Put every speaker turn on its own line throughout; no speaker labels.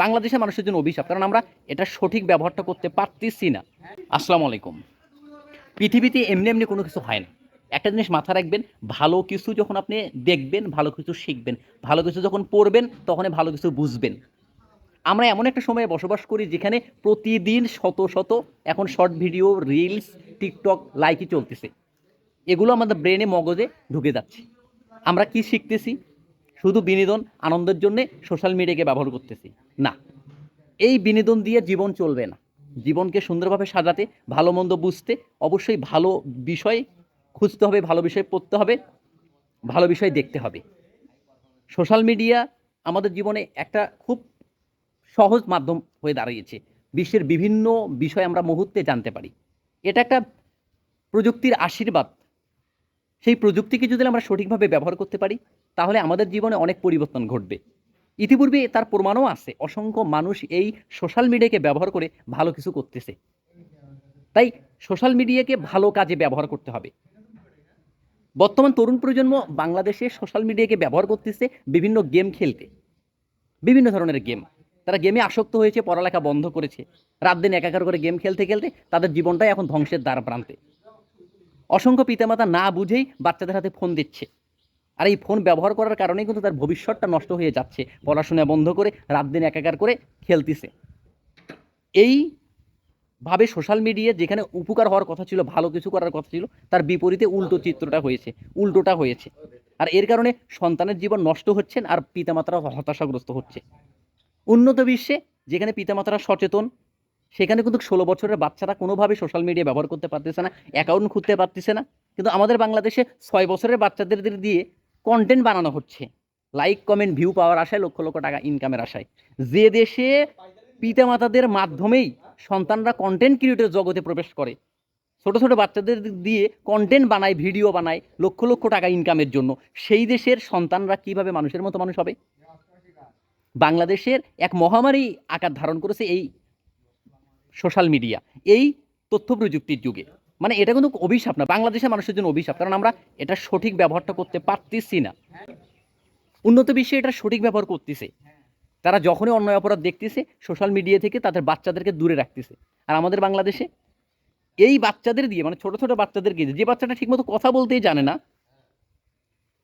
বাংলাদেশের মানুষের জন্য অভিশাপ, কারণ আমরা এটা সঠিক ব্যবহারটা করতে পারতেছি না। আসসালামু আলাইকুম। পৃথিবীতে এমনি এমনি কোনো কিছু হয় না। একটা জিনিস মাথায় রাখবেন, ভালো কিছু যখন আপনি দেখবেন, ভালো কিছু শিখবেন, ভালো কিছু যখন পড়বেন, তখনই ভালো কিছু বুঝবেন। আমরা এমন একটা সময়ে বসবাস করি যেখানে প্রতিদিন শত শত এখন শর্ট ভিডিও, রিলস, টিকটক, লাইকই চলতেছে। এগুলো আমাদের ব্রেনে, মগজে ঢুকে যাচ্ছে। আমরা কি শিখতেছি? শুধু বিনোদন, আনন্দের জন্যে সোশ্যাল মিডিয়াকে ব্যবহার করতেছি না। এই বিনোদন দিয়ে জীবন চলবে না। জীবনকে সুন্দরভাবে সাজাতে, ভালো মন্দ বুঝতে অবশ্যই ভালো বিষয় খুঁজতে হবে, ভালো বিষয় পড়তে হবে, ভালো বিষয় দেখতে হবে। সোশ্যাল মিডিয়া আমাদের জীবনে একটা খুব সহজ মাধ্যম হয়ে দাঁড়িয়েছে। বিশ্বের বিভিন্ন বিষয় আমরা মুহূর্তে জানতে পারি। এটা একটা প্রযুক্তির আশীর্বাদ। সেই প্রযুক্তিকে যদি আমরা সঠিকভাবে ব্যবহার করতে পারি, তাহলে আমাদের জীবনে অনেক পরিবর্তন ঘটবে। ইতিপূর্বে তার প্রমাণও আছে। অসংখ্য মানুষ এই সোশ্যাল মিডিয়াকে ব্যবহার করে ভালো কিছু করতেছে। তাই সোশ্যাল মিডিয়াকে ভালো কাজে ব্যবহার করতে হবে। বর্তমান তরুণ প্রজন্ম বাংলাদেশে সোশ্যাল মিডিয়াকে ব্যবহার করতেছে বিভিন্ন গেম খেলতে। বিভিন্ন ধরনের গেম। তারা গেমে আসক্ত হয়েছে, পড়ালেখা বন্ধ করেছে। রাত দিন একাকার করে গেম খেলতে খেলতে তাদের জীবনটাই এখন ধ্বংসের দ্বারপ্রান্তে। অসংখ্য পিতামাতা না বুঝেই বাচ্চাদের হাতে ফোন দিচ্ছে। আর এই ফোন ব্যবহার করার কারণেই কিন্তু তার ভবিষ্যৎটা নষ্ট হয়ে যাচ্ছে। পড়াশোনা বন্ধ করে রাত দিন একাকার করে খেলতেছে। এইভাবে সোশ্যাল মিডিয়া যেখানে উপকার হওয়ার কথা ছিল, ভালো কিছু করার কথা ছিল, তার বিপরীতে উল্টো চিত্রটা হয়েছে, উল্টোটা হয়েছে। আর এর কারণে সন্তানের জীবন নষ্ট হচ্ছেন আর পিতামাতারা হতাশাগ্রস্ত হচ্ছে। উন্নত বিশ্বে যেখানে পিতামাতারা সচেতন, সেখানে কিন্তু 16 বছরের বাচ্চারা কোনোভাবে সোশ্যাল মিডিয়া ব্যবহার করতে পারতেছে না, অ্যাকাউন্ট খুলতে পারতেছে না। কিন্তু আমাদের বাংলাদেশে 6 বছরের বাচ্চাদের দিয়ে কন্টেন্ট বানানো হচ্ছে, লাইক, কমেন্ট, ভিউ পাওয়ার আশায়, লক্ষ লক্ষ টাকা ইনকামের আশায়। যে দেশে পিতামাতাদের মাধ্যমেই সন্তানরা কন্টেন্ট ক্রিয়েটর জগতে প্রবেশ করে, ছোট ছোট বাচ্চাদের দিয়ে কন্টেন্ট বানায়, ভিডিও বানায় লক্ষ লক্ষ টাকা ইনকামের জন্য, সেই দেশের সন্তানরা কিভাবে মানুষের মতো মানুষ হবে? বাংলাদেশের এক মহামারী আকার ধারণ করেছে এই সোশ্যাল মিডিয়া, এই তথ্য প্রযুক্তির যুগে। মানে এটা কিন্তু অভিশাপ না, বাংলাদেশের মানুষের জন্য অভিশাপ, কারণ আমরা এটা সঠিক ব্যবহারটা করতে পারতেছি না। উন্নত বিশ্বে এটা সঠিক ব্যবহার করতেছে। তারা যখনই অন্যায় অপরাধ দেখতেছে, সোশ্যাল মিডিয়া থেকে তাদের বাচ্চাদেরকে দূরে রাখতেছে। আর আমাদের বাংলাদেশে এই বাচ্চাদের দিয়ে, মানে ছোট ছোট বাচ্চাদেরকে, যে বাচ্চাটা ঠিকমতো কথা বলতেই জানে না,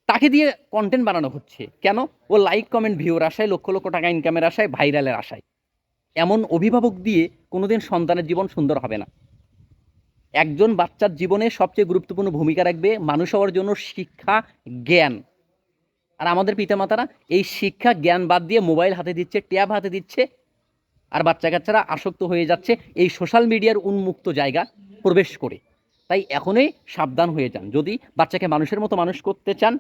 তাকে দিয়ে কন্টেন্ট বানানো হচ্ছে। কেন? ও লাইক, কমেন্ট, ভিউর আশায়, লক্ষ লক্ষ টাকা ইনকামের আশায়, ভাইরালের আশায়। এমন অভিভাবক দিয়ে কোনোদিন সন্তানের জীবন সুন্দর হবে না। একজন বাচ্চার জীবনে সবচেয়ে গুরুত্বপূর্ণ ভূমিকা রাখবে মানুষ হওয়ার জন্য শিক্ষা, জ্ঞান। আর আমাদের পিতামাতারা এই শিক্ষা, জ্ঞান বাদ দিয়ে মোবাইল হাতে দিচ্ছে, ট্যাব হাতে দিচ্ছে। আর বাচ্চা কাচ্চারা আসক্ত হয়ে যাচ্ছে এই সোশ্যাল মিডিয়ার উন্মুক্ত জায়গা প্রবেশ করে। তাই এখনই সাবধান হয়ে যান। যদি বাচ্চাকে মানুষের মতো মানুষ করতে চান,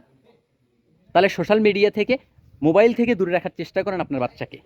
তাহলে সোশ্যাল মিডিয়া থেকে, মোবাইল থেকে দূরে রাখার চেষ্টা করেন আপনার বাচ্চাকে।